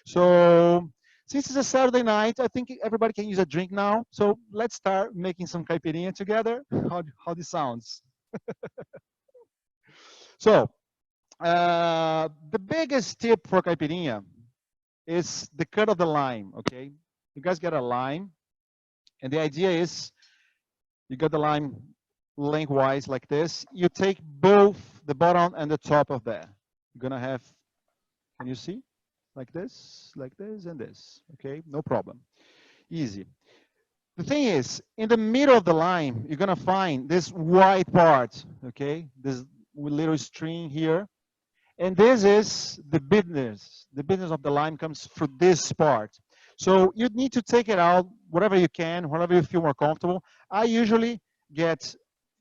So since it's a Saturday night, I think everybody can use a drink now. So let's start making some caipirinha together. How this sounds? So the biggest tip for caipirinha is the cut of the lime. Okay, you guys get a lime, and the idea is you got the lime lengthwise like this. You take both the bottom and the top of that. You're gonna have, can you see? Like this, and this. Okay, no problem. Easy. The thing is, in the middle of the lime, you're gonna find this white part. Okay, this little string here, and this is the bitterness. The bitterness of the lime comes through this part. So you need to take it out whatever you can, wherever you feel more comfortable. I usually get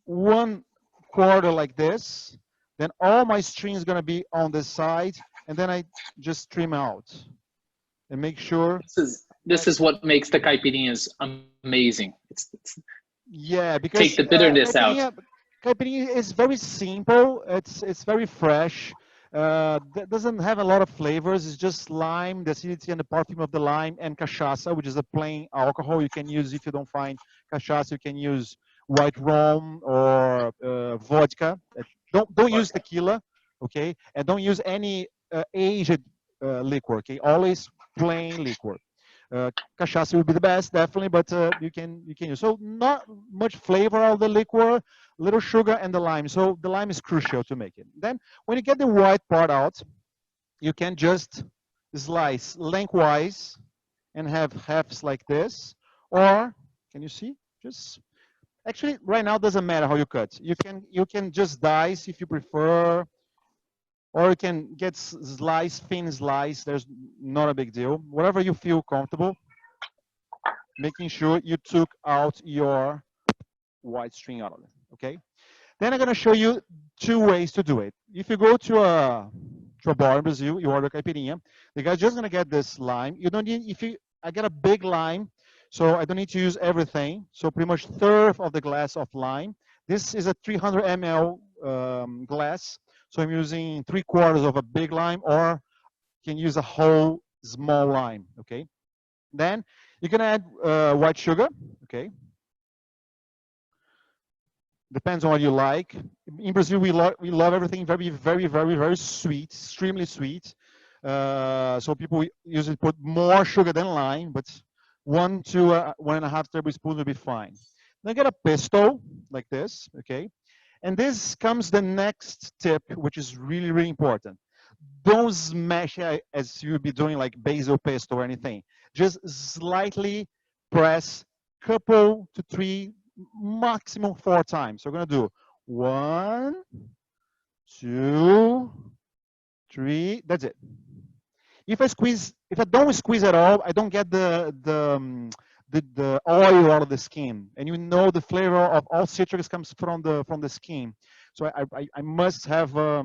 1/4 like this. Then all my string is gonna be on this side, and then I just trim out and make sure. This is what makes the caipirinhas amazing. It's Yeah, take because the bitterness out. caipirinha is very simple. It's very fresh. Doesn't have a lot of flavors. It's just lime, the acidity and the perfume of the lime, and cachaça, which is a plain alcohol. You can use, if you don't find cachaça, you can use white rum or vodka. Don't use tequila, okay? And don't use any aged liquor, okay? Always plain liquor. Uh, Cachaça would be the best, definitely, but you can use. So not much flavor of the liquor, little sugar and the lime. So the lime is crucial to make it. Then when you get the white part out, you can just slice lengthwise and have halves like this. Or can you see? Just actually right now doesn't matter how you cut. You can just dice if you prefer, or you can get slice, thin slice. There's not a big deal. Whatever you feel comfortable, making sure you took out your white string out of it, okay? Then I'm gonna show you 2 ways to do it. If you go to a bar in Brazil, you order caipirinha, the guy's just gonna get this lime. You don't need, I get a big lime, so I don't need to use everything. So pretty much third of the glass of lime. This is a 300 ml glass. So I'm using 3/4 of a big lime, or can use a whole small lime, okay? Then you can add white sugar, okay? Depends on what you like. In Brazil, we love everything very, very, very, very sweet, extremely sweet. So people usually put more sugar than lime, but 1 to 1.5 tablespoons will be fine. Then get a pesto like this, okay? And this comes the next tip, which is really, really important. Don't smash it as you'd be doing like basil pesto or anything. Just slightly press, couple to 3, maximum 4 times. So we're gonna do 1, 2, 3. That's it. If I don't squeeze at all, I don't get the oil out of the skin, and you know the flavor of all citrus comes from the skin. So I must have a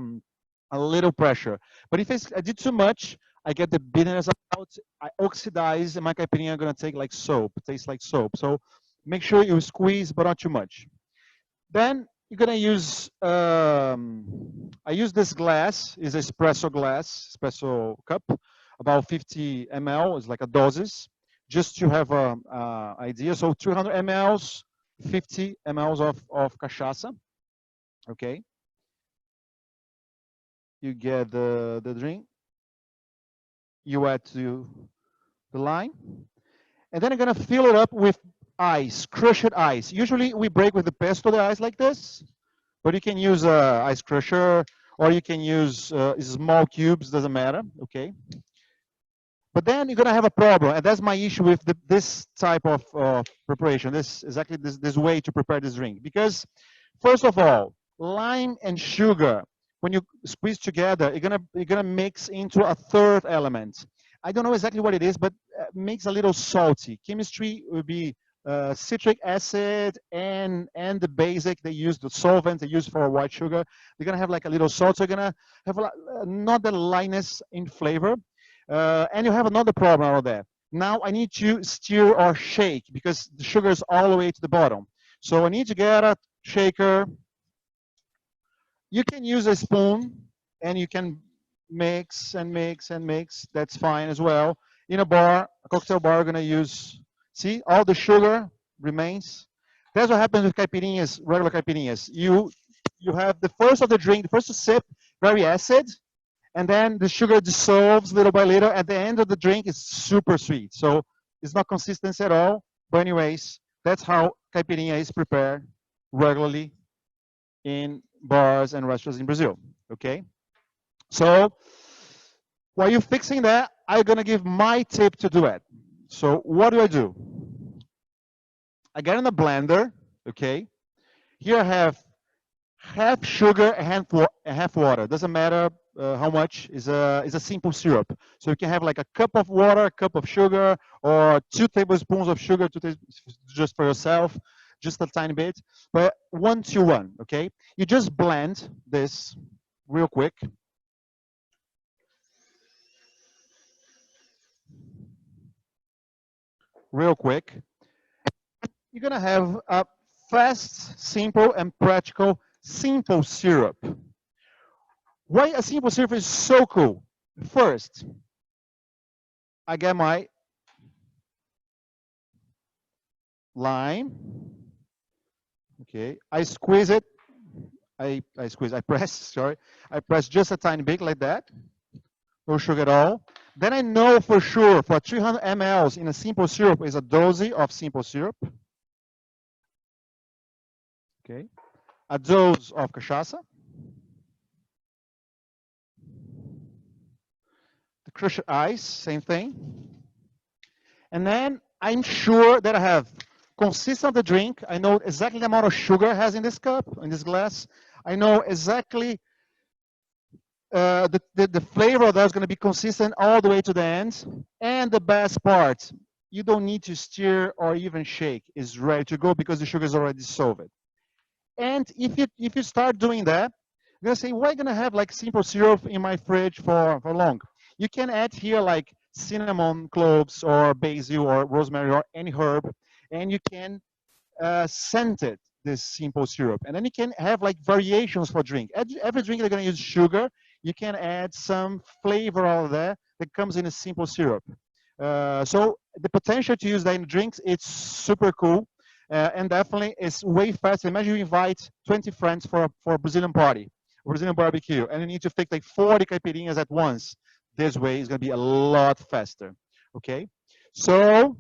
little pressure. But if I did too much, I get the bitterness out. I oxidize, and my caipirinha are gonna take like soap, taste like soap. So make sure you squeeze, but not too much. Then you're gonna use. I use this glass, is espresso glass, espresso cup, about 50 ml. It's like a doses, just to have a idea. So 200 mLs, 50 mLs of cachaça. Okay. You get the drink. You add to the lime, and then I'm gonna fill it up with ice, crushed ice. Usually we break with the pesto the ice like this, but you can use ice crusher, or you can use small cubes, doesn't matter, okay? But then you're gonna have a problem, and that's my issue with this type of preparation, this way to prepare this drink. Because first of all, lime and sugar, when you squeeze together, you're gonna mix into a third element. I don't know exactly what it is, but makes a little salty. Chemistry would be citric acid and the basic they use, the solvent they use for white sugar. They're gonna have like a little salt. So you're gonna have not the lightness in flavor, and you have another problem out there. Now I need to stir or shake because the sugar is all the way to the bottom. So I need to get a shaker. You can use a spoon, and you can mix and mix and mix. That's fine as well. In a bar, a cocktail bar, we're gonna use, see, all the sugar remains. That's what happens with caipirinhas, regular caipirinhas. You have the first of the drink, the first sip, very acid, and then the sugar dissolves little by little. At the end of the drink, it's super sweet. So it's not consistent at all. But anyways, that's how caipirinha is prepared regularly in bars and restaurants in Brazil. Okay. So while you're fixing that, I'm gonna give my tip to do it. So what do? I get in a blender. Okay. Here I have half sugar and half water. Doesn't matter how much. Is a simple syrup. So you can have like a cup of water, a cup of sugar, or 2 tablespoons of sugar just for yourself, just a tiny bit. But 1 to 1. Okay. You just blend this real quick. Real quick. You're gonna have a fast, simple, and practical simple syrup. Why a simple syrup is so cool? First, I get my lime. Okay, I squeeze it. I press, sorry. I press just a tiny bit like that. No sugar at all. Then I know for sure for 300 mLs in a simple syrup is a dose of simple syrup. Okay, a dose of cachaça. The crushed ice, same thing. And then I'm sure that I have consistent of the drink. I know exactly the amount of sugar it has in this cup, in this glass. I know exactly the flavor that's going to be consistent all the way to the end. And the best part, you don't need to stir or even shake. It's ready to go because the sugar is already dissolved. And if you start doing that, you're gonna say, why gonna have like simple syrup in my fridge for long? You can add here like cinnamon, cloves, or basil, or rosemary, or any herb, and you can scent it this simple syrup, and then you can have like variations for drink. Every drink they're gonna use sugar. You can add some flavor out there that comes in a simple syrup. So the potential to use that in drinks, it's super cool. And definitely it's way faster. Imagine you invite 20 friends for a Brazilian party, Brazilian barbecue, and you need to fix like 40 caipirinhas at once. This way is going to be a lot faster. Okay, so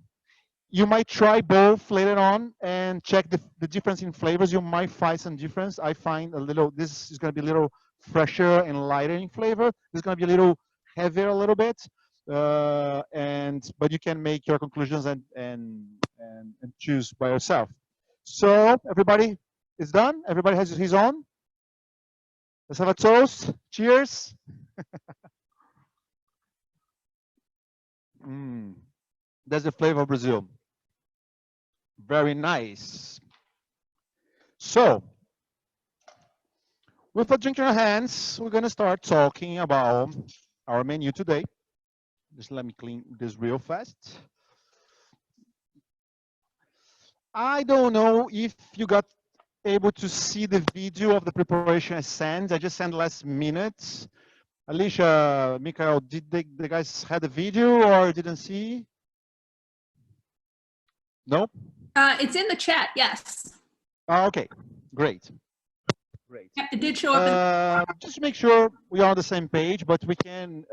you might try both later on and check the difference in flavors. You might find some difference. I find a little, this is going to be a little fresher and lighter in flavor. This is going to be a little heavier a little bit. But you can make your conclusions and choose by yourself. So everybody is done. Everybody has his own. Let's have a toast. Cheers. That's the flavor of Brazil. Very nice. So, with a drink in our hands, we're gonna start talking about our menu today. Just let me clean this real fast. I don't know if you got able to see the video of the preparation I sent. I just sent last minute. Alicia, Mikael, did the guys had the video or didn't see? No? It's in the chat, yes. Oh, okay, great. Great. Yeah, it did show up. Just to make sure we are on the same page, but we can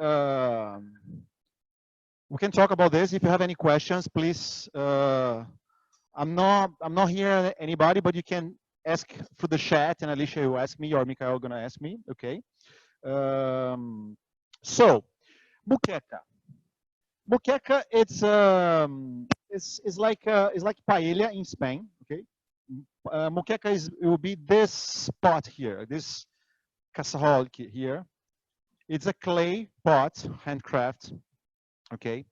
talk about this. If you have any questions, please. I'm not hearing anybody, but you can ask through the chat, and Alicia will ask me, or Mikael gonna ask me. Okay. So, muqueca. Muqueca, it's like paella in Spain. Okay. Muqueca it will be this pot here, this casserole here. It's a clay pot, handcraft. Okay.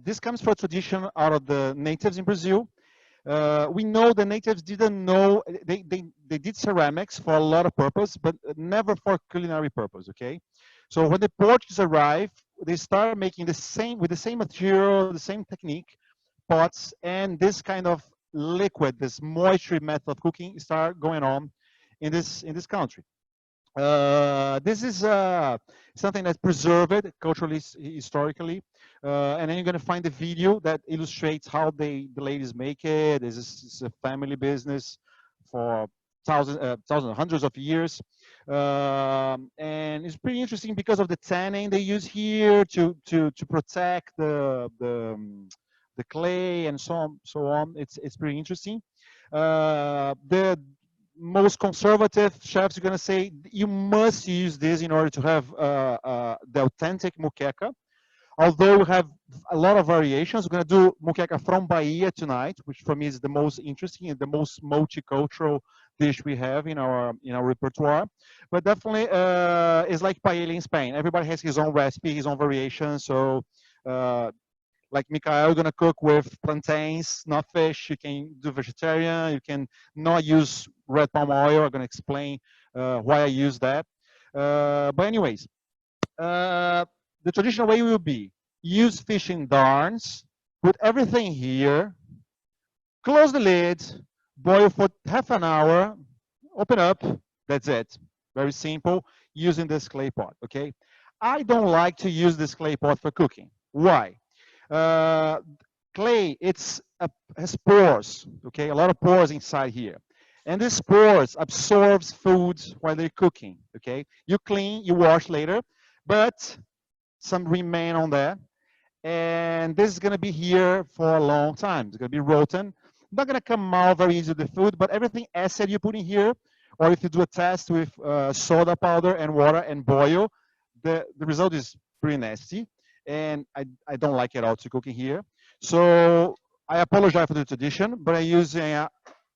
This comes from a tradition out of the natives in Brazil. We know the natives didn't know, they did ceramics for a lot of purpose, but never for culinary purpose, okay? So when the Portuguese arrived, they started making with the same material, the same technique, pots, and this kind of liquid, this moisture method of cooking started going on in this country. This is something that's preserved culturally, historically, and then you're gonna find the video that illustrates how the ladies make it. This is a family business for hundreds of years, and it's pretty interesting because of the tanning they use here to protect the clay and so on. It's pretty interesting. The most conservative chefs are going to say you must use this in order to have the authentic muqueca. Although we have a lot of variations, we're going to do muqueca from Bahia tonight, which for me is the most interesting and the most multicultural dish we have in our repertoire. But definitely, it's like paella in Spain. Everybody has his own recipe, his own variation. So uh, like Mikael, gonna cook with plantains, not fish. You can do vegetarian. You can not use red palm oil. I'm gonna explain why I use that. But anyways, uh, the traditional way will be use fishing darns, put everything here, close the lid, boil for half an hour, open up. That's it. Very simple. Using this clay pot. Okay. I don't like to use this clay pot for cooking. Why? Uh, Clay, has pores, okay, a lot of pores inside here. And these pores absorbs foods while they're cooking, okay? You clean, you wash later, but some remain on there. And this is gonna be here for a long time. It's gonna be rotten. Not gonna come out very easy with the food, but everything acid you put in here, or if you do a test with soda powder and water and boil, the result is pretty nasty. And I don't like it all to cook in here. So I apologize for the tradition, but I'm using a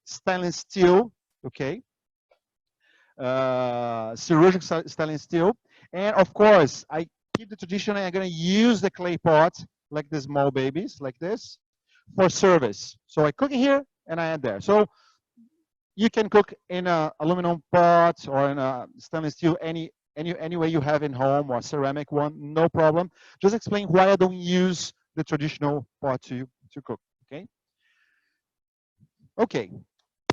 stainless steel, okay, surgical stainless steel. And of course, I keep the tradition and I'm gonna use the clay pot like the small babies, like this, for service. So I cook it here and I add there. So you can cook in a aluminum pot or in a stainless steel, any way you have in home, or ceramic one, no problem. Just explain why I don't use the traditional pot to cook. Okay.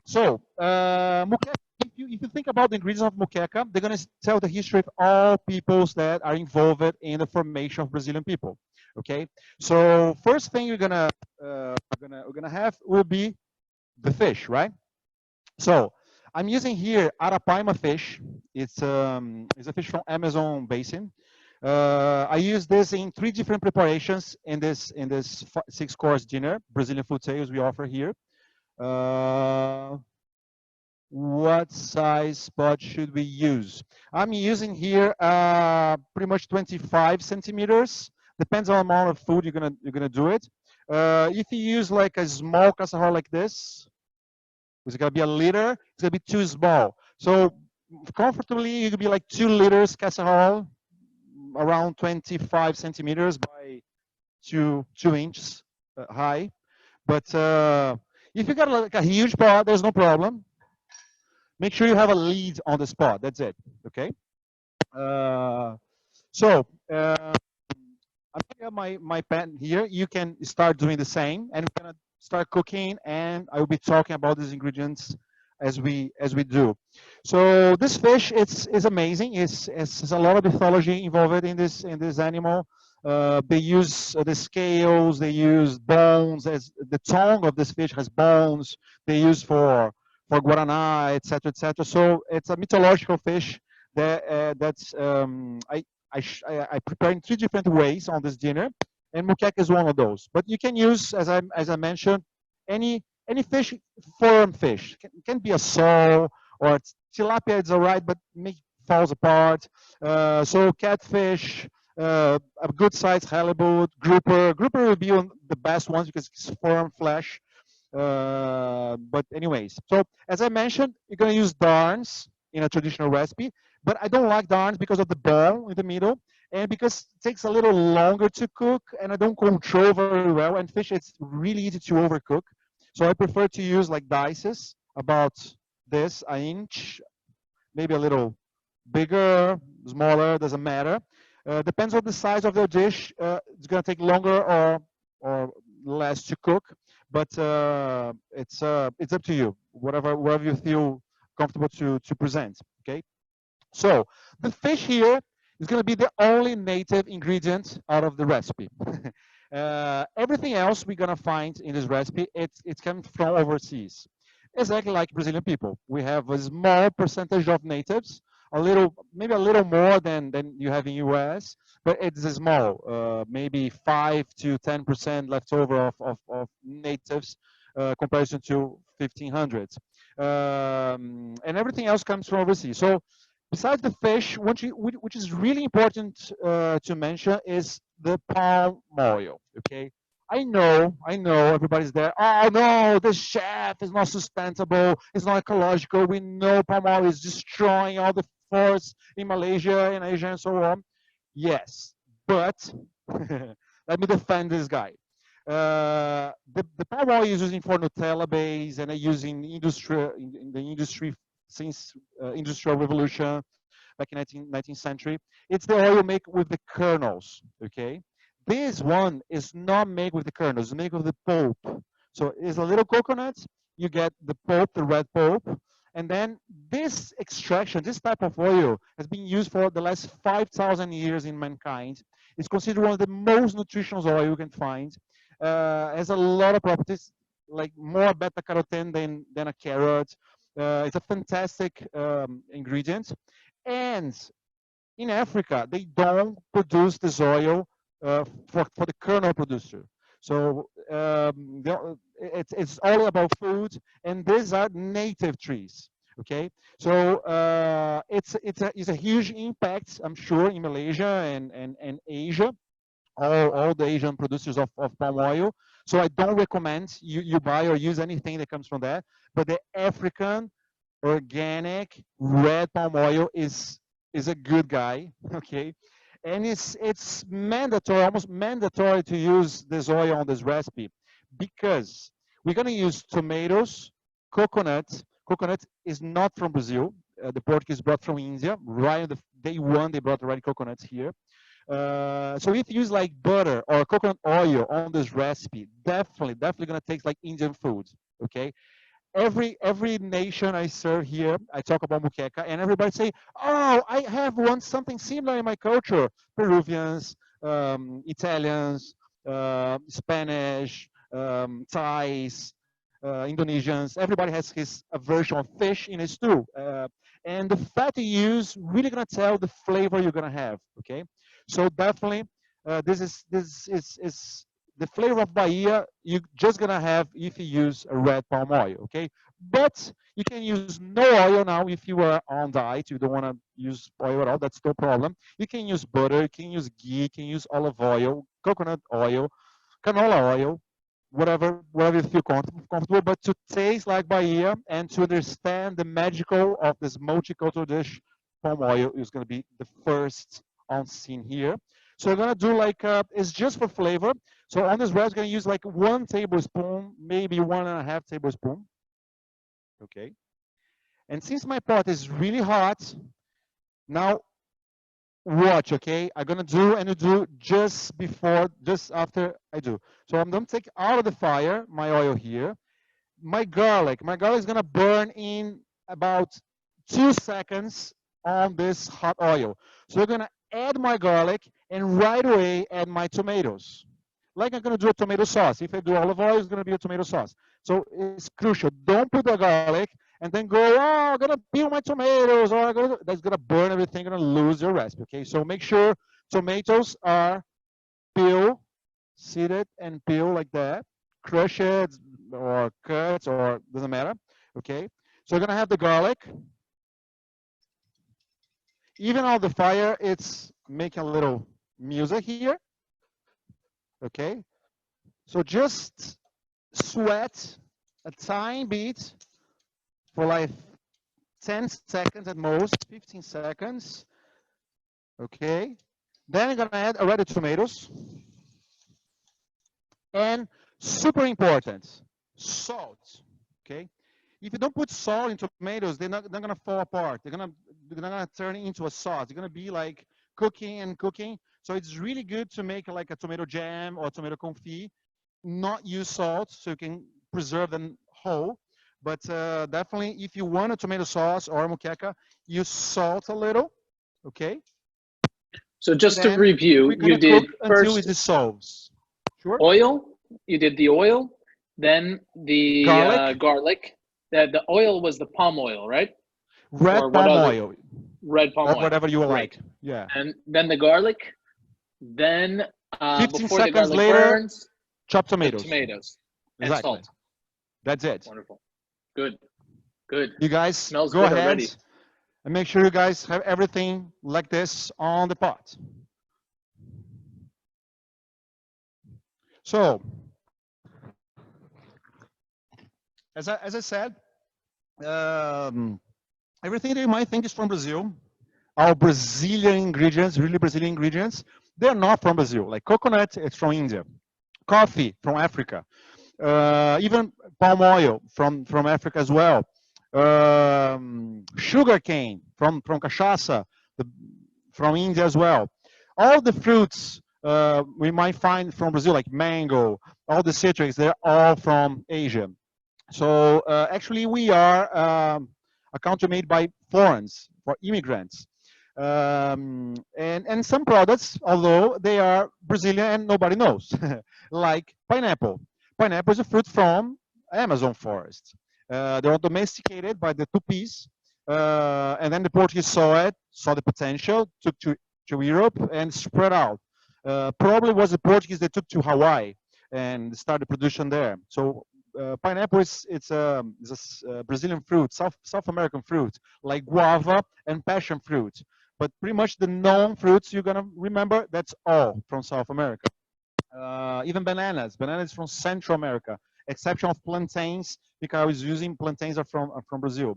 So muqueca, if you think about the ingredients of muqueca, they're going to tell the history of all peoples that are involved in the formation of Brazilian people. Okay. So first thing we're gonna have will be the fish, right? So I'm using here arapaima fish. It's a fish from Amazon basin. I use this in 3 different preparations in this 6-course dinner, Brazilian food tales we offer here. Uh, what size pot should we use? I'm using here pretty much 25 centimeters. Depends on the amount of food you're gonna do it. If you use like a small casserole like this, it's gonna be a liter. It's gonna be too small. So comfortably, you could be like 2 liters casserole, around 25 centimeters by 2 inches high. But if you got like a huge pot, there's no problem. Make sure you have a lid on the spot. That's it. Okay. Uh, so I'm putting up my pan here. You can start doing the same, and we're gonna start cooking. And I will be talking about these ingredients as we do. So this fish is amazing. It's a lot of mythology involved in this animal. They use the scales. They use bones. As the tongue of this fish has bones. They use for guaraná, etc., etc. So it's a mythological fish that's I prepare in 3 different ways on this dinner, and muqueca is one of those. But you can use, as I mentioned, any fish, foreign fish. Can be a sole or tilapia. It's all right, but falls apart. So catfish, a good size halibut, grouper. Grouper will be on the best ones because it's foreign flesh. But anyways, so as I mentioned, you're gonna use darns in a traditional recipe, but I don't like darns because of the ball in the middle, and because it takes a little longer to cook, and I don't control very well. And fish, it's really easy to overcook, so I prefer to use like dices about this, an inch, maybe a little bigger, smaller, doesn't matter. Depends on the size of the dish. It's gonna take longer or less to cook, but it's up to you. Whatever you feel comfortable to present. Okay. So the fish here is going to be the only native ingredient out of the recipe. Everything else we're going to find in this recipe, it's coming from overseas. Exactly like Brazilian people. We have a small percentage of natives, a little, maybe a little more than you have in US, but it's small, maybe 5 to 10% leftover of natives comparison to 1500s. And everything else comes from overseas. So besides the fish, which is really important to mention is the palm oil. Okay, I know, everybody's there. Oh no, the chef is not sustainable. It's not ecological. We know palm oil is destroying all the forests in Malaysia and Asia and so on. Yes, but let me defend this guy. The palm oil is using for Nutella base and using in the industry since industrial revolution back in 19th century. It's the oil made with the kernels. Okay, this one is not made with the kernels; it's made with the pulp. So it's a little coconut. You get the pulp, the red pulp, and then this extraction, this type of oil, has been used for the last 5,000 years in mankind. It's considered one of the most nutritious oil you can find. Has a lot of properties, like more beta carotene than a carrot. It's a fantastic ingredient. And in Africa, they don't produce this oil for the kernel producer. So it's all about food, and these are native trees. Okay, so it's a huge impact, I'm sure, in Malaysia and Asia, all the Asian producers of palm oil. So I don't recommend you buy or use anything that comes from there. But the African organic red palm oil is a good guy, okay? And it's mandatory, almost mandatory to use this oil on this recipe because we're gonna use tomatoes, coconut. Coconut is not from Brazil. The Portuguese brought from India. Right on the day one, they brought already coconuts here. So if you use like butter or coconut oil on this recipe, definitely gonna taste like Indian food. Okay, every nation I serve here, I talk about muqueca, and everybody say, "Oh, I have one something similar in my culture." Peruvians, Italians, Spanish, Thais, Indonesians. Everybody has his a version of fish in his stew, and the fat you use really gonna tell the flavor you're gonna have. Okay, so definitely, this is the flavor of Bahia you're just gonna have if you use a red palm oil, okay? But you can use no oil now if you are on diet, you don't wanna use oil at all, that's no problem. You can use butter, you can use ghee, you can use olive oil, coconut oil, canola oil, whatever you feel comfortable, but to taste like Bahia and to understand the magical of this multicultural dish, palm oil is gonna be the first on scene here. So we're gonna do like, it's just for flavor. So on this bread, we're gonna use like 1 tablespoon, maybe 1.5 tablespoon. Okay. And since my pot is really hot, now watch, okay? I'm gonna do and you do just after I do. So I'm gonna take out of the fire my oil here. My garlic is gonna burn in about 2 seconds on this hot oil. So we're gonna add my garlic and right away add my tomatoes. Like I'm gonna do a tomato sauce. If I do olive oil, it's gonna be a tomato sauce. So it's crucial. Don't put the garlic and then go, oh, I'm gonna peel my tomatoes, or that's gonna burn everything, gonna lose your recipe. Okay, so make sure tomatoes are peel, seeded and peel like that. Crush it or cut or doesn't matter. Okay, so we're gonna have the garlic. Even on the fire, it's making a little music here. Okay, so just sweat a tiny bit for like 10 seconds at most, 15 seconds. Okay, then I'm gonna add already tomatoes. And super important, salt. Okay, if you don't put salt in tomatoes, they're gonna fall apart. They're gonna turn into a sauce. They're gonna be like cooking and cooking. So it's really good to make like a tomato jam or tomato confit. Not use salt so you can preserve them whole. But definitely, if you want a tomato sauce or a moqueca, you salt a little, okay? So just to Then review, we're you gonna cook did until it first dissolves. Sure. oil, you did the oil, then the Garlic, garlic. The oil was the palm oil, right? red Or what palm other? oil, Red palm or oil. whatever you Great. like. Yeah. And then the garlic. Then 15 before the seconds garlic later, burns, chop the tomatoes. tomatoes and Exactly. salt. That's it. Wonderful. Good. Good. You guys Smells go good ahead already. and make sure you guys have everything like this on the pot. So, as I said, um, everything that you might think is from Brazil, our Brazilian ingredients, really Brazilian ingredients, they're not from Brazil. Like coconut, it's from India. Coffee from Africa. Even palm oil from Africa as well. Sugar cane from cachaça, the, from India as well. All the fruits we might find from Brazil, like mango, all the citrus, they're all from Asia. So actually, we are a country made by foreigners, for immigrants. And some products, although they are Brazilian and nobody knows, like pineapple. Pineapple is a fruit from Amazon forest. They were domesticated by the Tupis, and then the Portuguese saw it, saw the potential, took to Europe and spread out. Probably was the Portuguese that took to Hawaii and started production there. So pineapple is a Brazilian fruit, South American fruit, like guava and passion fruit. But pretty much the known fruits you're gonna remember, that's all from South America. Even bananas. Bananas from Central America, exception of plantains, because I was using plantains are from Brazil.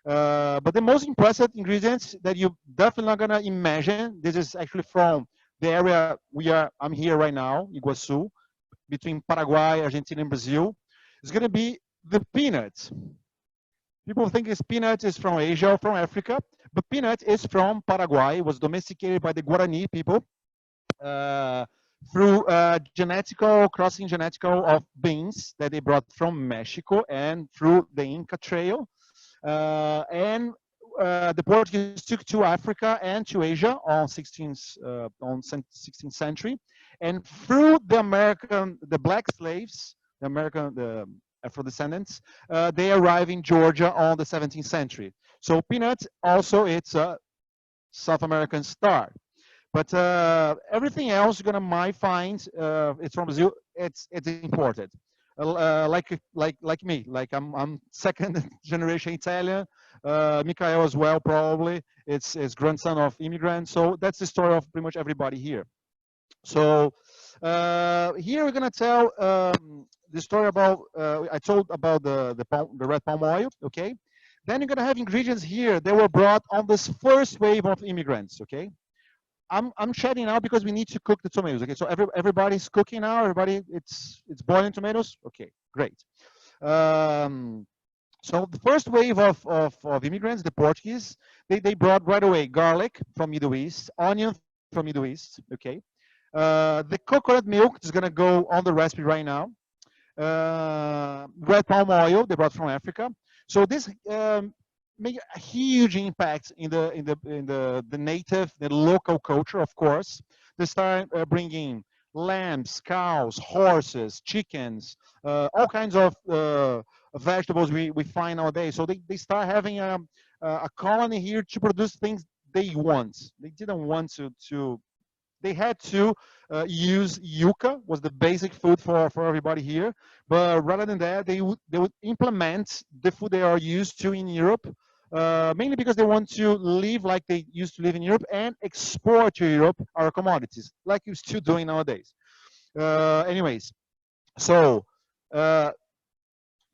But the most impressive ingredients that you definitely not gonna imagine, this is actually from the area I'm here right now, Iguaçu, between Paraguay, Argentina, and Brazil, is gonna be the peanut. People think it's peanut is from Asia or from Africa, but peanut is from Paraguay. It was domesticated by the Guarani people uh, through genetical crossing genetical of beans that they brought from Mexico and through the Inca Trail. And the Portuguese took to Africa and to Asia on 16th century, and through the black slaves, the Afro descendants, they arrive in Georgia on the 17th century. So peanut also it's a South American star. But everything else you're gonna might find it's from Brazil. It's imported. Like me, like I'm second generation Italian. Mikael as well probably. It's grandson of immigrants. So that's the story of pretty much everybody here. So here we're gonna tell the story about I told about the red palm oil. Okay, then you're gonna have ingredients here that were brought on this first wave of immigrants. Okay, I'm shedding now because we need to cook the tomatoes. Okay, so everybody's cooking now. Everybody, it's boiling tomatoes. Okay, great. Um, so the first wave of immigrants, the Portuguese, they brought right away garlic from Middle East, onion from Middle East. Okay, the coconut milk is gonna go on the recipe right now. Red palm oil they brought from Africa. So this made a huge impact in the native, the local culture, of course. They start bringing lambs, cows, horses, chickens, all kinds of vegetables we find nowadays. So they start having a colony here to produce things they want. They didn't want to they had to use yuca was the basic food for everybody here, but rather than that they would implement the food they are used to in Europe, mainly because they want to live like they used to live in Europe and export to Europe our commodities like you're still doing nowadays. Anyways, so uh,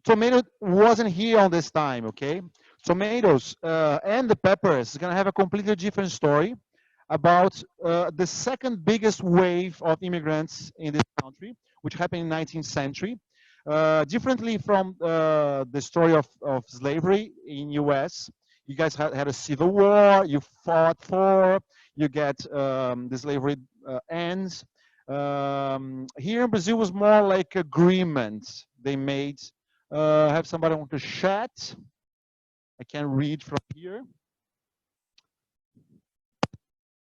tomato wasn't here on this time. Okay, tomatoes and the peppers is going to have a completely different story about the second biggest wave of immigrants in this country, which happened in 19th century. Differently from the story of slavery in US, you guys had a civil war, you fought for, you get the slavery ends. Here in Brazil was more like agreement they made. Have somebody want to chat? I can read from here.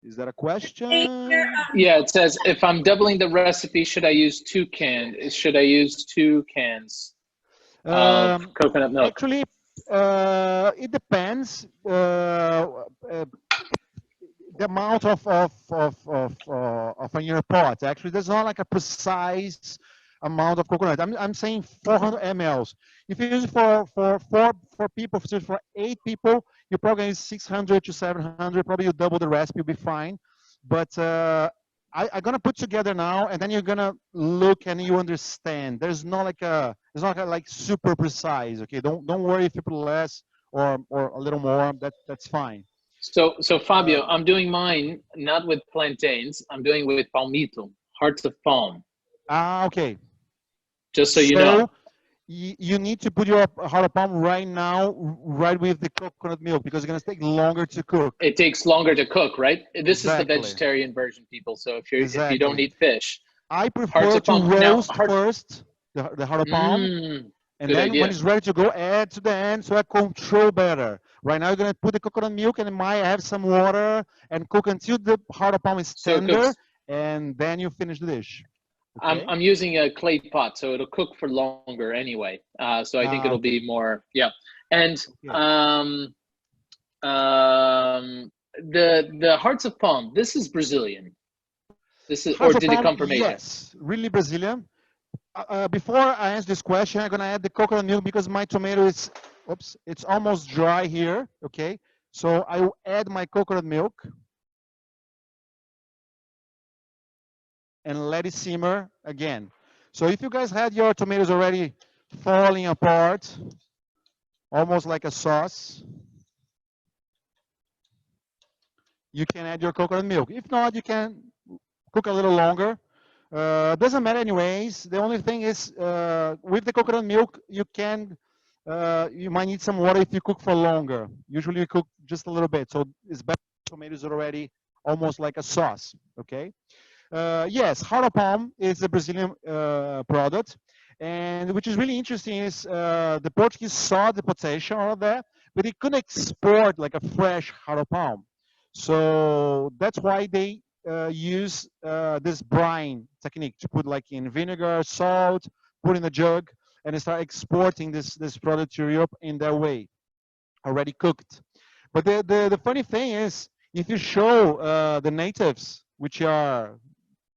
Is that a question? Yeah, it says if I'm doubling the recipe, should I use should I use 2 cans of coconut milk? Actually, it depends. The amount of in your pot. Actually, there's not like a precise amount of coconut. I'm saying 400 mLs. If you use it for people, for 8 people, you're probably going to use 600 to 700. Probably you double the recipe, you'll be fine. But I'm gonna put together now, and then you're gonna look and you understand. There's not like it's not like super precise. Okay, don't worry if you put less or a little more. That's fine. So Fabio, I'm doing mine not with plantains. I'm doing with palmito, hearts of palm. Okay. Just so you know. You need to put your heart of palm right now, right with the coconut milk, because it's gonna take longer to cook. It takes longer to cook, right? This is the Exactly. vegetarian version, people. So if you Exactly. don't eat fish, I hearts prefer of to palm. roast first the heart of palm, and good then idea. when it's ready to go, add to the end so I control better. Right now, you're gonna put the coconut milk and it might have some water and cook until the heart of palm is So it tender, cooks. and then you finish the dish. Okay? I'm using a clay pot, so it'll cook for longer anyway. So I think it'll okay. be more, yeah. And Okay. the hearts of palm. This is Brazilian. This is, Hearts or of did it palm, come from Asia? yes, really Brazilian. Before I answer this question, I'm gonna add the coconut milk because my tomato is, oops, it's almost dry here. Okay, so I will add my coconut milk and let it simmer again. So if you guys had your tomatoes already falling apart, almost like a sauce, you can add your coconut milk. If not, you can cook a little longer. Doesn't matter anyways. The only thing is with the coconut milk, you might need some water if you cook for longer. Usually you cook just a little bit. So it's better tomatoes already almost like a sauce, okay? Yes, heart of palm is a Brazilian product. And which is really interesting is the Portuguese saw the potential of that, but they couldn't export like a fresh heart of palm. So that's why they use this brine technique to put like in vinegar, salt, put in a jug, and they start exporting this product to Europe in their way, already cooked. But the funny thing is, if you show the natives, which are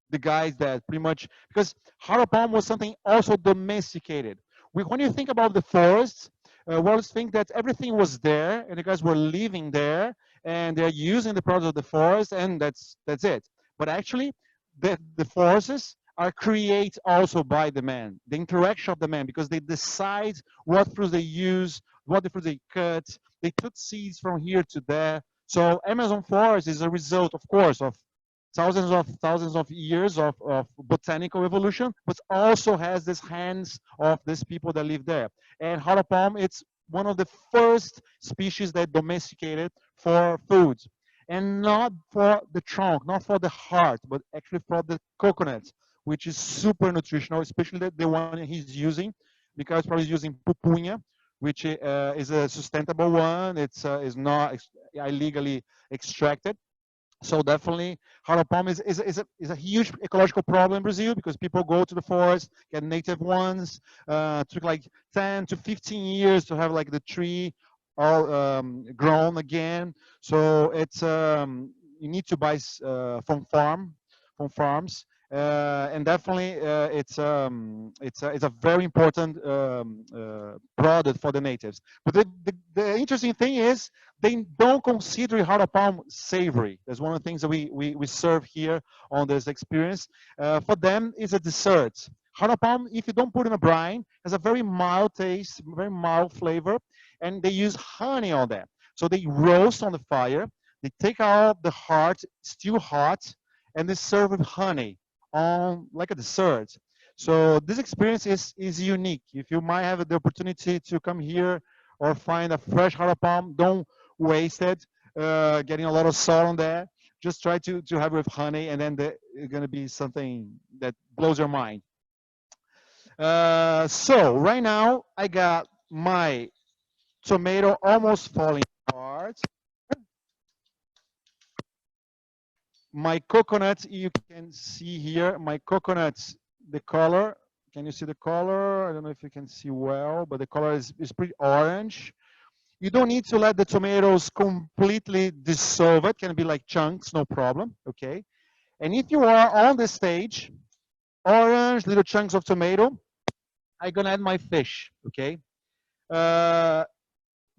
the guys that pretty much, because heart of palm was something also domesticated. When you think about the forests, we always think that everything was there and the guys were living there and they're using the products of the forest and that's it. But actually, the forests are created also by the man, the interaction of the man, because they decide what fruits they use, what the fruits they cut. They took seeds from here to there. So Amazon forest is a result, of course, of thousands of years of botanical evolution, but also has this hands of these people that live there. And heart of palm, it's one of the first species that domesticated for food, and not for the trunk, not for the heart, but actually for the coconut, which is super nutritional, especially the one he's using, because probably using pupunha, which is a sustainable one. It's is not illegally extracted. So definitely, heart of palm is a huge ecological problem in Brazil because people go to the forest, get native ones. Took like 10 to 15 years to have like the tree all grown again. So it's you need to buy from farms, and definitely it's a very important product for the natives. But the interesting thing is they don't consider heart of palm savory. That's one of the things that we serve here on this experience. For them, it's a dessert. Heart of palm, if you don't put in a brine, has a very mild taste, very mild flavor, and they use honey on that. So they roast on the fire, they take out the heart, still hot, and they serve with honey on like a dessert. So this experience is unique. If you might have the opportunity to come here or find a fresh heart of palm, don't waste it. Getting a lot of salt on there. Just try to have it with honey, and then it's gonna be something that blows your mind. So right now I got my tomato almost falling apart. My coconut, you can see here, my coconut, the color. Can you see the color? I don't know if you can see well, but the color is pretty orange. You don't need to let the tomatoes completely dissolve. It can be like chunks, no problem. Okay. And if you are on the stage, orange, little chunks of tomato, I'm gonna add my fish. Okay. Uh,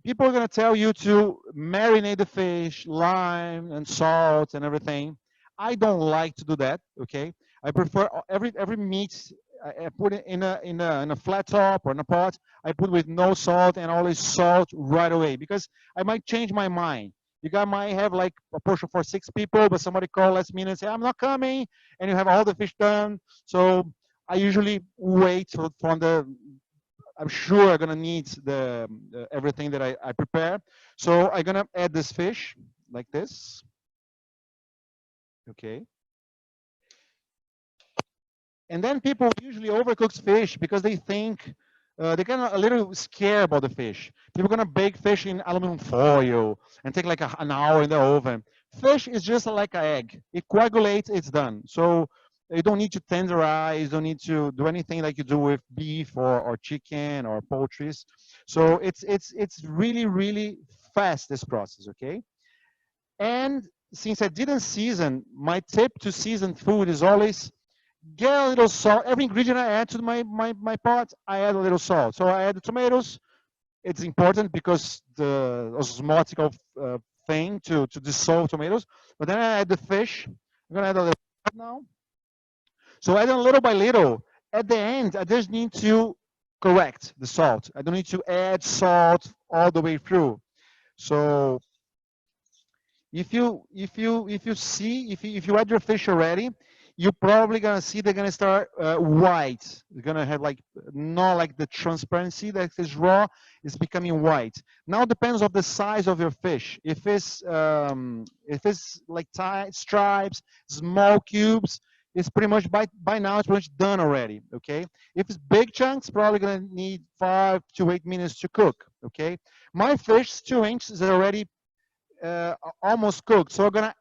People are gonna tell you to marinate the fish, lime and salt and everything. I don't like to do that. Okay. I prefer every meat. I put it in a flat top or in a pot. I put with no salt and always salt right away because I might change my mind. You guys might have like a portion for 6 people, but somebody call last minute and say I'm not coming, and you have all the fish done. So I usually wait from the. I'm sure I'm gonna need the everything that I prepare. So I'm gonna add this fish like this. Okay. And then people usually overcook fish because they think they're kind of a little scared about the fish. People are gonna bake fish in aluminum foil and take like an hour in the oven. Fish is just like an egg. It coagulates, it's done. So you don't need to tenderize, don't need to do anything like you do with beef or chicken or poultries. So it's really fast, this process. Okay. And since I didn't season, my tip to season food is always get a little salt. Every ingredient I add to my pot, I add a little salt. So I add the tomatoes. It's important because the osmotic thing to dissolve tomatoes. But then I add the fish. I'm gonna add a little now. So adding little by little. At the end, I just need to correct the salt. I don't need to add salt all the way through. So if you add your fish already, you're probably gonna see they're gonna start white. They're gonna have like not like the transparency that is raw. It's becoming white. Now depends of the size of your fish. If it's like tight stripes, small cubes, it's pretty much by now it's pretty much done already. Okay. If it's big chunks, probably gonna need 5 to 8 minutes to cook. Okay. My fish 2 inches is already almost cooked. So I'm gonna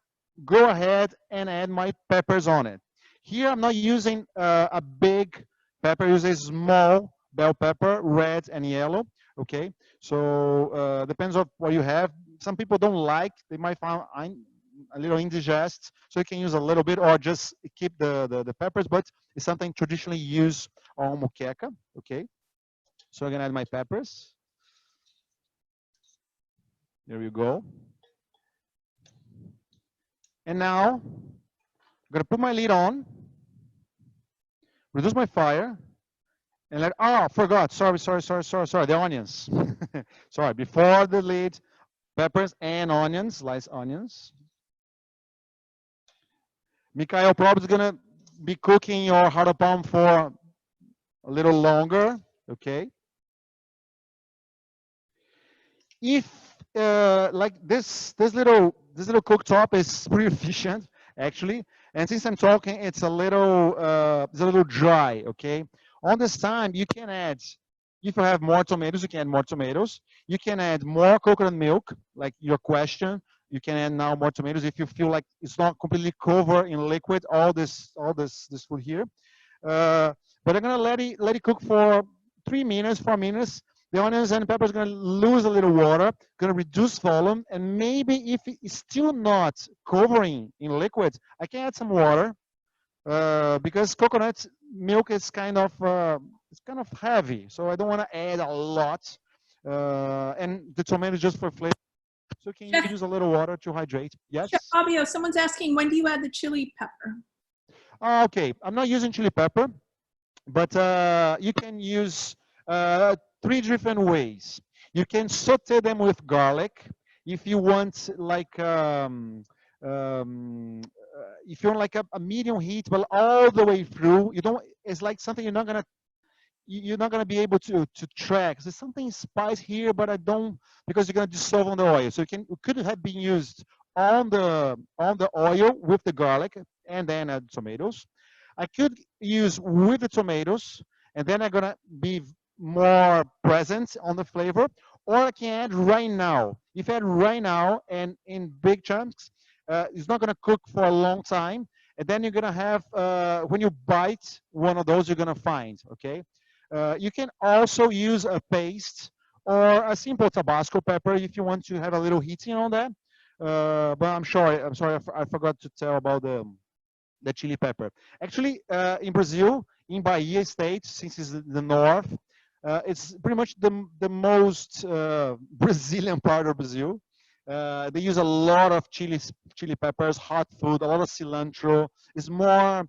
go ahead and add my peppers on it. Here I'm not using a big pepper, I use a small bell pepper, red and yellow. Okay, so depends on what you have. Some people don't like, they might find a little indigest, so you can use a little bit or just keep the peppers, but it's something traditionally used on moqueca. Okay, so I'm gonna add my peppers. There we go. And now I'm gonna put my lid on, reduce my fire, and forgot. Sorry. The onions. Sorry, before the lid, peppers and onions, sliced onions. Mikael probably is gonna be cooking your harapam for a little longer. Okay. If like this little cooktop is pretty efficient actually, and since I'm talking, it's a little dry. Okay, on this time you can add, if you have more tomatoes, you can add more tomatoes. You can add more coconut milk, like your question. You can add now more tomatoes if you feel like it's not completely covered in liquid. All this food here. Uh, but I'm gonna let it cook for 3 minutes, 4 minutes. The onions and peppers are gonna lose a little water, gonna reduce volume, and maybe if it's still not covering in liquid, I can add some water because coconut milk is kind of heavy, so I don't want to add a lot. And the tomato is just for flavor, so you can Chef, use a little water to hydrate. Chef Yes. Fabio, someone's asking, when do you add the chili pepper? Okay, I'm not using chili pepper, but you can use 3 different ways. You can saute them with garlic if you want if you want like a medium heat, but all the way through. You don't. It's like something you're not gonna be able to track. There's something spice here, but I don't, because you're gonna dissolve on the oil. So it could have been used on the oil with the garlic and then add tomatoes. I could use with the tomatoes, and then I'm gonna be more present on the flavor. Or I can add right now. If I add right now and in big chunks, It's not gonna cook for a long time, and then you're gonna have when you bite one of those, you're gonna find. Okay, you can also use a paste or a simple Tabasco pepper if you want to have a little heating on that. But I'm sorry, I forgot to tell about the chili pepper. Actually, in Brazil, in Bahia state, since it's the north, it's pretty much the most Brazilian part of Brazil. They use a lot of chili peppers, hot food, a lot of cilantro. It's more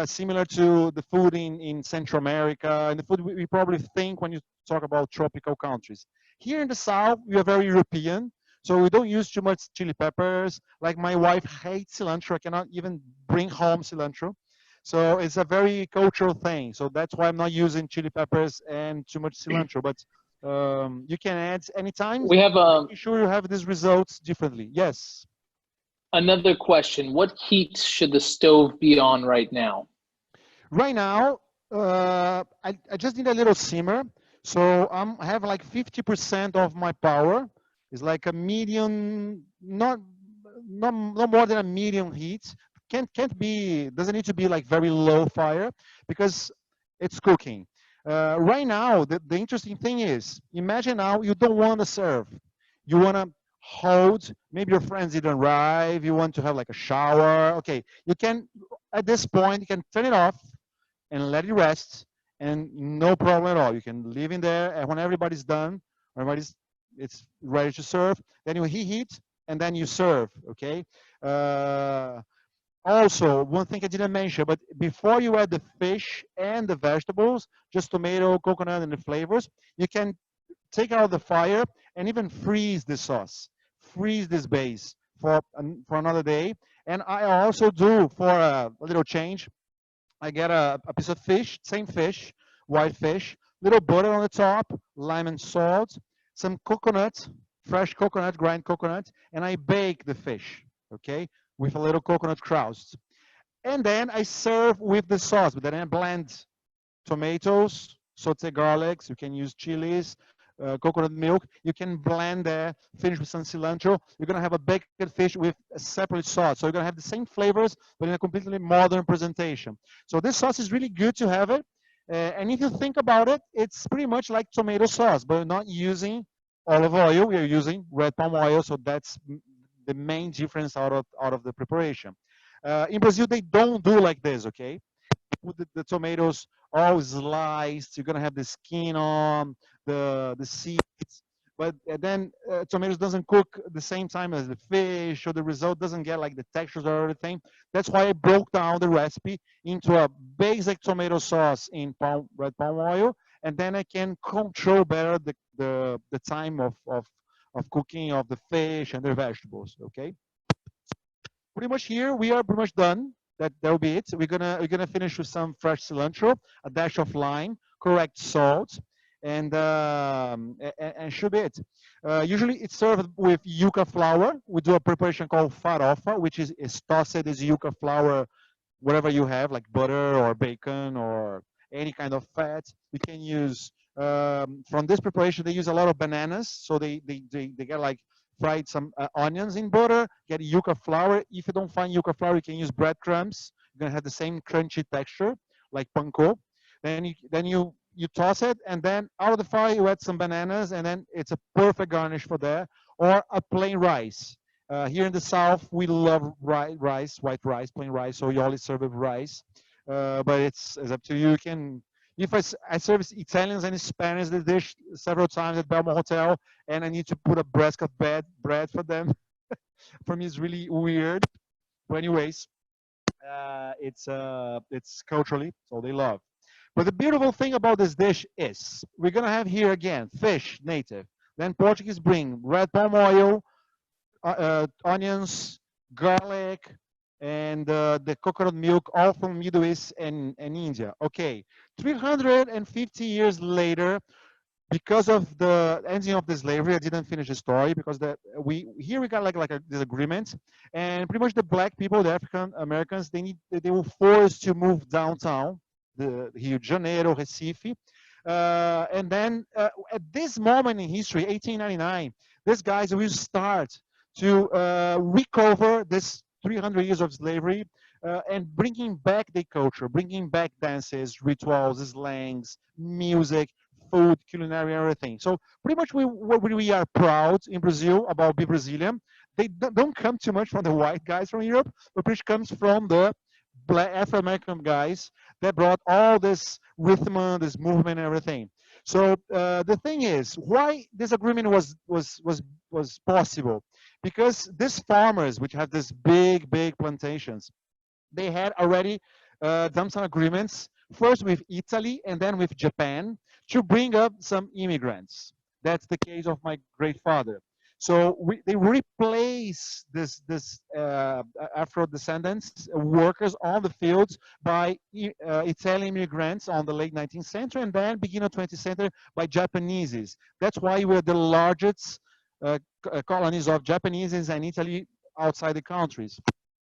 similar to the food in Central America and the food we probably think when you talk about tropical countries. Here in the south, we are very European, so we don't use too much chili peppers. Like my wife hates cilantro. I cannot even bring home cilantro. So it's a very cultural thing. So that's why I'm not using chili peppers and too much cilantro. But you can add anytime, We have making sure you have these results differently. Yes. another question. What heat should the stove be on right now? Right now, I just need a little simmer. So I have like 50% of my power. It's like a medium, not more than a medium heat. Can't be, doesn't need to be like very low fire because it's cooking. Right now, the interesting thing is, imagine now you don't want to serve. You want to hold, maybe your friends didn't arrive, you want to have like a shower. Okay, you can, at this point, you can turn it off and let it rest, and no problem at all. You can leave in there, and when everybody's done, everybody's it's ready to serve. Then you heat, and then you serve. Okay. Uh, Also, one thing I didn't mention, but before you add the fish and the vegetables, just tomato, coconut, and the flavors, you can take out the fire and even freeze the sauce, freeze this base for another day. And I also do for a little change. I get a piece of fish, same fish, white fish, little butter on the top, lime and salt, some coconut, fresh coconut, grind coconut, and I bake the fish, okay, with a little coconut crust. And then I serve with the sauce, but then I blend tomatoes, saute garlics, you can use chilies, coconut milk. You can blend there, finish with some cilantro. You're gonna have a baked fish with a separate sauce. So you're gonna have the same flavors, but in a completely modern presentation. So this sauce is really good to have it. And if you think about it, it's pretty much like tomato sauce, but we're not using olive oil. We are using red palm oil. So that's the main difference out of the preparation. In Brazil, they don't do like this, okay? Put the tomatoes all sliced. You're gonna have the skin on the seeds, but then tomatoes doesn't cook the same time as the fish, or the result doesn't get like the textures or everything. That's why I broke down the recipe into a basic tomato sauce in red palm oil, and then I can control better the time of cooking of the fish and the vegetables. Okay, pretty much here we are pretty much done. That'll be it. We're gonna finish with some fresh cilantro, a dash of lime, correct salt, and should be it. Usually it's served with yuca flour. We do a preparation called farofa, which is tossed this yuca flour, whatever you have, like butter or bacon or any kind of fat. You can use from this preparation. They use a lot of bananas, so they get like fried some onions in butter. Get yuca flour. If you don't find yuca flour, you can use breadcrumbs. You're gonna have the same crunchy texture like panko. Then you toss it, and then out of the fire you add some bananas, and then it's a perfect garnish for that. Or a plain rice. Here in the south, we love rice, white rice, plain rice. So you always serve with rice, but it's up to you. You can. If I service Italians and Spanish the dish several times at Belmont Hotel, and I need to put a breast of bread for them. For me, it's really weird. But anyways, it's culturally, so they love. But the beautiful thing about this dish is we're gonna have here again fish native. Then Portuguese bring red palm oil, onions, garlic, and the coconut milk, all from Middle East and India. Okay, 350 years later, because of the ending of the slavery, I didn't finish the story because we got like a disagreement, and pretty much the black people, the African Americans, they were forced to move downtown, the Rio de Janeiro, Recife, and then at this moment in history, 1899, these guys will start to recover this 300 years of slavery and bringing back the culture, bringing back dances, rituals, slangs, music, food, culinary, everything. So pretty much we are proud in Brazil about being Brazilian. They don't come too much from the white guys from Europe, but pretty comes from the black Afro-American guys that brought all this rhythm, this movement, and everything. So the thing is, why this agreement was possible? Because these farmers, which have these big plantations, they had already done some agreements, first with Italy and then with Japan, to bring up some immigrants. That's the case of my great father. So they replace this Afro descendants workers on the fields by Italian immigrants on the late 19th century, and then beginning of 20th century by Japaneses. That's why we're the largest colonies of Japaneses and Italy outside the countries.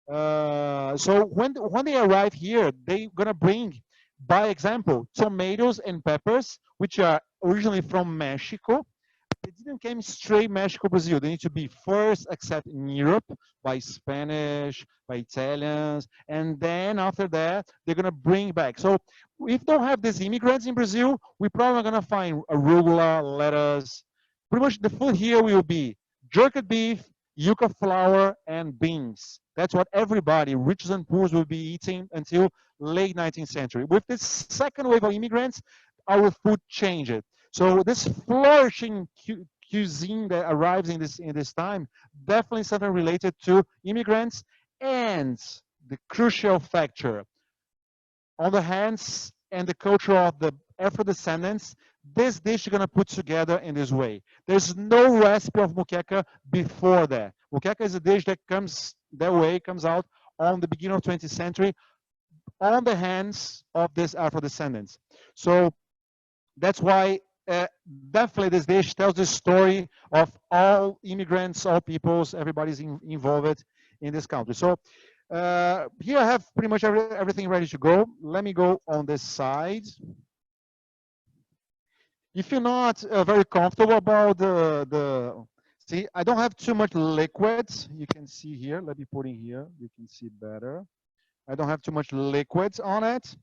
So when they arrive here, they're gonna bring, by example, tomatoes and peppers, which are originally from Mexico. They didn't come straight Mexico, Brazil. They need to be first accepted in Europe by Spanish, by Italians, and then after that, they're gonna bring back. So if don't have these immigrants in Brazil, we're probably gonna find arugula, lettuce. Pretty much the food here will be jerked beef, yuca flour, and beans. That's what everybody, rich and poor, will be eating until late 19th century. With this second wave of immigrants, our food changed. So this flourishing cuisine that arrives in this time, definitely something related to immigrants, and the crucial factor on the hands and the culture of the Afro descendants. This dish you're gonna put together in this way. There's no recipe of muqueca before that. Muqueca is a dish that comes that way, comes out on the beginning of 20th century on the hands of these Afro descendants. So that's why definitely this dish tells the story of all immigrants, all peoples, everybody's involved in this country. So here I have pretty much everything ready to go. Let me go on this side. If you're not very comfortable about see, I don't have too much liquids. You can see here, let me put in here, you can see better. I don't have too much liquids on it.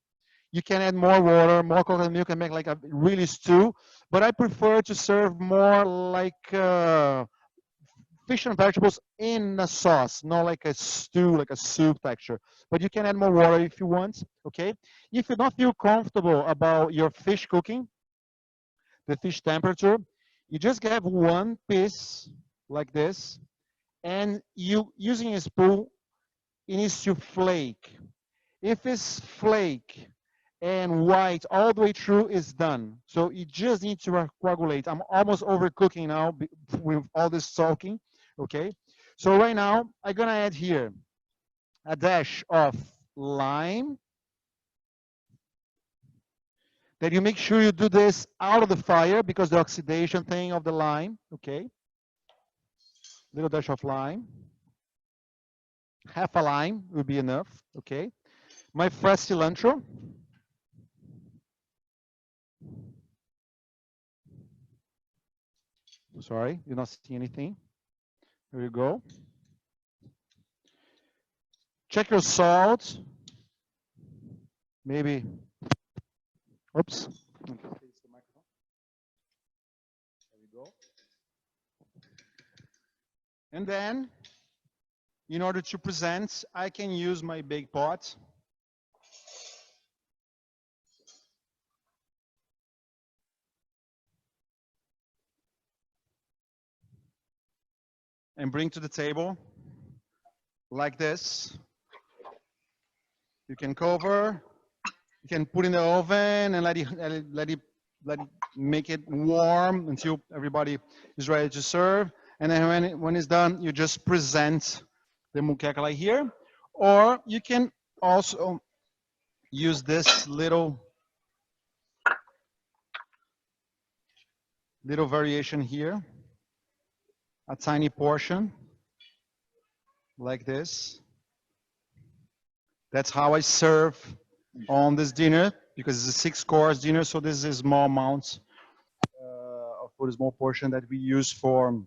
You can add more water, more coconut milk, and make like a really stew. But I prefer to serve more like fish and vegetables in a sauce, not like a stew, like a soup texture. But you can add more water if you want, okay? If you don't feel comfortable about your fish cooking, the fish temperature, you just have one piece like this, and you using a spoon, it needs to flake. If it's flake and white all the way through, is done. So you just need to coagulate. I'm almost overcooking now with all this soaking, okay? So right now, I'm gonna add here a dash of lime. Then you make sure you do this out of the fire because the oxidation thing of the lime, okay? Little dash of lime. Half a lime will be enough, okay? My fresh cilantro. Sorry, you're not seeing anything. There you go. Check your salt. Maybe, oops. There we go. And then, in order to present, I can use my big pot. And bring to the table like this. You can cover, you can put in the oven and let it make it warm until everybody is ready to serve. And then when it's done, you just present the muqueca like here. Or you can also use this little variation here, a tiny portion like this. That's how I serve on this dinner, because it's a 6-course dinner, so this is a small amount of food, a small portion that we use for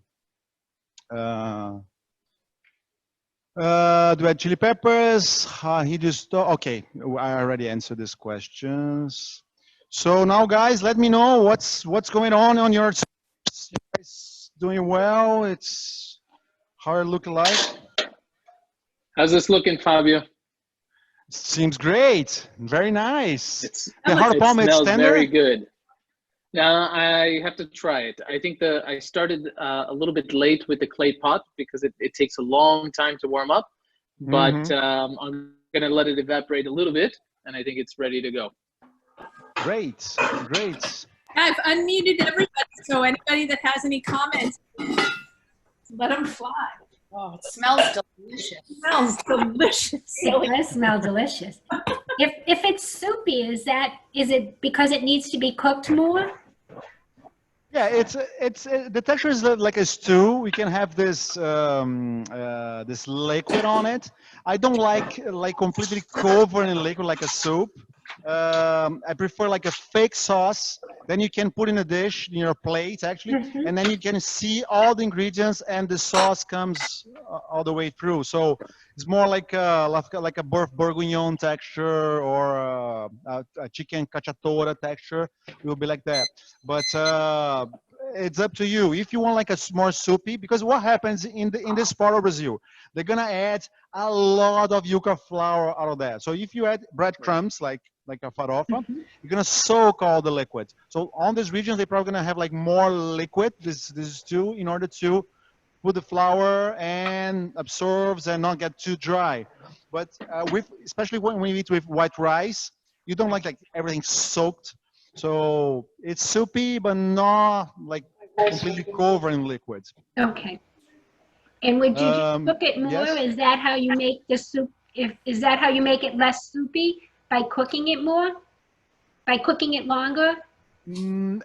Do I add chili peppers? He just okay. I already answered these questions. So now, guys, let me know what's going on your. You guys doing well? It's how it look like. How's this looking, Fabio? Seems great. Very nice. It's The hard it palm, it's smells very tender. good. Now I have to try it. I think I started a little bit late with the clay pot because it takes a long time to warm up, but Mm-hmm. I'm gonna let it evaporate a little bit, and I think it's ready to go. Great, great. I've unmuted everybody, so anybody that has any comments, let them fly. Oh, it smells delicious. It smells delicious. It does smell delicious. If it's soupy, is it because it needs to be cooked more? Yeah, it's the texture is like a stew. We can have this liquid on it. I don't like completely covered in liquid like a soup. I prefer like a fake sauce. Then you can put in a dish in your plate actually, Mhm. and then you can see all the ingredients and the sauce comes all the way through. So it's more like a beef bourguignon texture or a chicken cacciatore texture. It will be like that. But it's up to you. If you want like a more soupy, because what happens in this part of Brazil, they're gonna add a lot of yuca flour out of that. So if you add breadcrumbs like a farofa, Mhm. you're gonna soak all the liquid. So on these regions, they're probably gonna have like more liquid. This stew in order to put the flour and absorbs and not get too dry. But with especially when we eat with white rice, you don't like everything soaked. So it's soupy, but not like completely covered in liquid. Okay. And would you just cook it more? Yes. Is that how you make the soup? Is that how you make it less soupy? By cooking it more? By cooking it longer?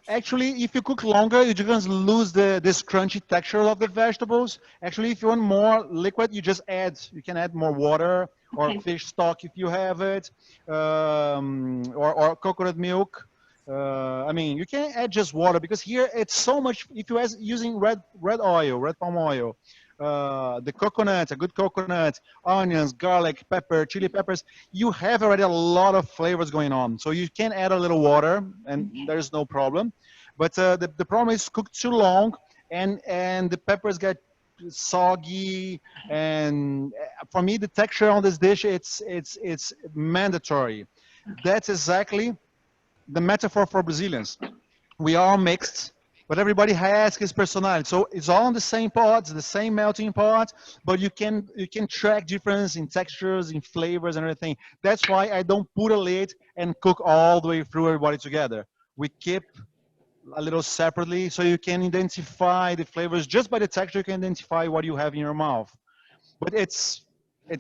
Actually, if you cook longer, you're just gonna lose this crunchy texture of the vegetables. Actually, if you want more liquid, you can add more water or Okay. fish stock if you have it, or coconut milk. I mean, you can add just water because here it's so much. If you are using red oil, red palm oil, the coconut, a good coconut, onions, garlic, pepper, chili peppers, you have already a lot of flavors going on. So you can add a little water and there's no problem. But the problem is cooked too long and the peppers get soggy. And for me, the texture on this dish, it's mandatory. That's exactly the metaphor for Brazilians. We are mixed, but everybody has his personality. So it's all in the same pot, the same melting pot, but you can track difference in textures, in flavors, and everything. That's why I don't put a lid and cook all the way through everybody together. We keep a little separately so you can identify the flavors just by the texture. You can identify what you have in your mouth. But it's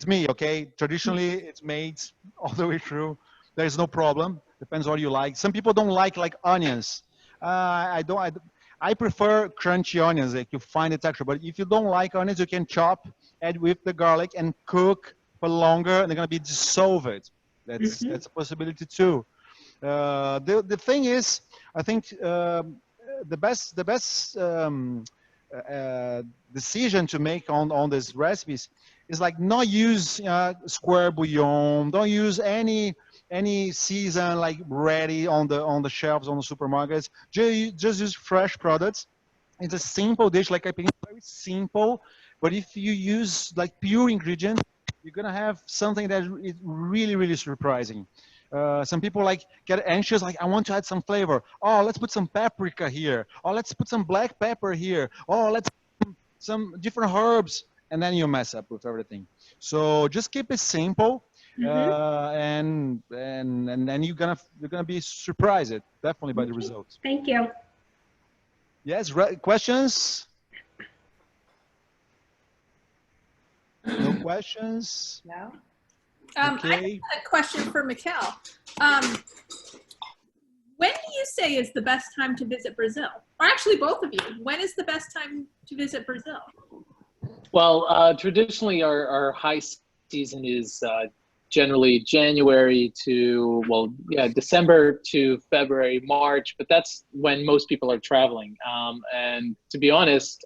me, okay? Traditionally, it's made all the way through. There's no problem. Depends what you like. Some people don't like onions. I don't. I prefer crunchy onions. Like you find the texture. But if you don't like onions, you can chop, add with the garlic, and cook for longer. And they're gonna be dissolved. Mhm. That's a possibility too. The thing is, I think the best decision to make on these recipes is like not use square bouillon. Don't use any season like ready on the shelves on the supermarkets. Just use fresh products. It's a simple dish, like I think, very simple. But if you use like pure ingredients, you're gonna have something that is really, really surprising. Some people like get anxious, like I want to add some flavor. Oh, let's put some paprika here. Oh, let's put some black pepper here. Oh, let's put some different herbs, and then you mess up with everything. So just keep it simple, Mhm. and then you're gonna be surprised definitely by the Okay. results. Thank you. Yes, questions? No questions? No? I Okay. have a question for Mikael. When do you say is the best time to visit Brazil? Or actually, both of you. When is the best time to visit Brazil? Well, traditionally, our high season is generally January to, well, yeah, December to February, March, but that's when most people are traveling. And to be honest,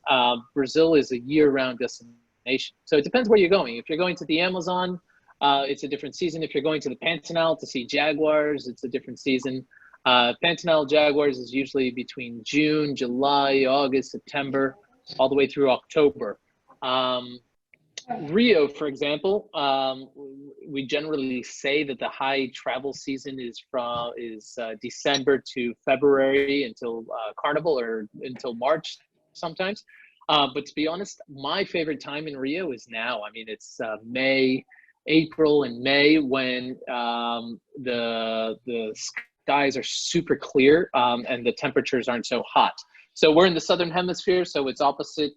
Brazil is a year-round destination. destination. So it depends where you're going. If you're going to the Amazon, it's a different season. If you're going to the Pantanal to see jaguars, it's a different season. Pantanal jaguars is usually between June, July, August, September, all the way through October. Rio, for example, we generally say that the high travel season is December to February until Carnival, or until March sometimes. But to be honest, my favorite time in Rio is now. I mean, it's April and May, when the skies are super clear, and the temperatures aren't so hot. So we're in the Southern Hemisphere, so it's opposite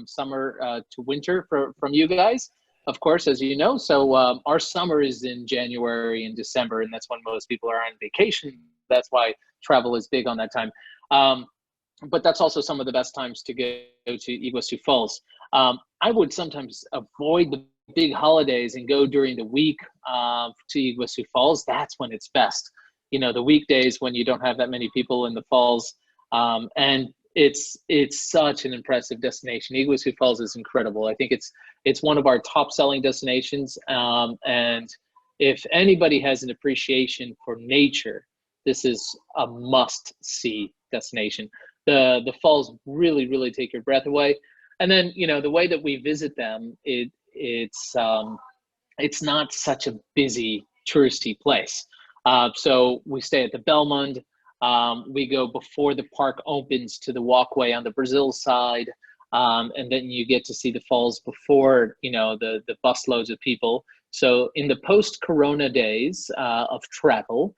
summer to winter from you guys, of course, as you know. So our summer is in January and December, and that's when most people are on vacation. That's why travel is big on that time. But that's also some of the best times to go to Iguazu Falls. I would sometimes avoid the big holidays and go during the week to Iguazu Falls. That's when it's best. You know, the weekdays when you don't have that many people in the falls. And it's such an impressive destination. Iguazu Falls is incredible. I think it's one of our top selling destinations. And if anybody has an appreciation for nature, this is a must see destination. The falls really, really take your breath away. And then, you know, the way that we visit them, it's not such a busy touristy place. So we stay at the Belmond. We go before the park opens to the walkway on the Brazil side. And then you get to see the falls before, you know, the busloads of people. So in the post-Corona days of travel,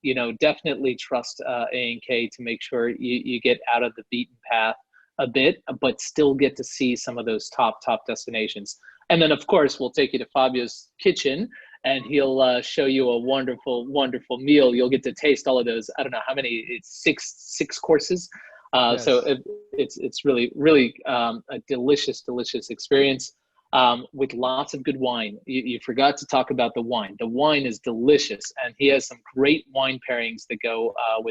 you know, definitely trust A&K to make sure you get out of the beaten path a bit, but still get to see some of those top destinations. And then, of course, we'll take you to Fabio's kitchen, and he'll show you a wonderful meal. You'll get to taste all of those. I don't know how many. It's six courses. Yes. So it's really a delicious experience, with lots of good wine. You forgot to talk about the wine. The wine is delicious, and he has some great wine pairings that go with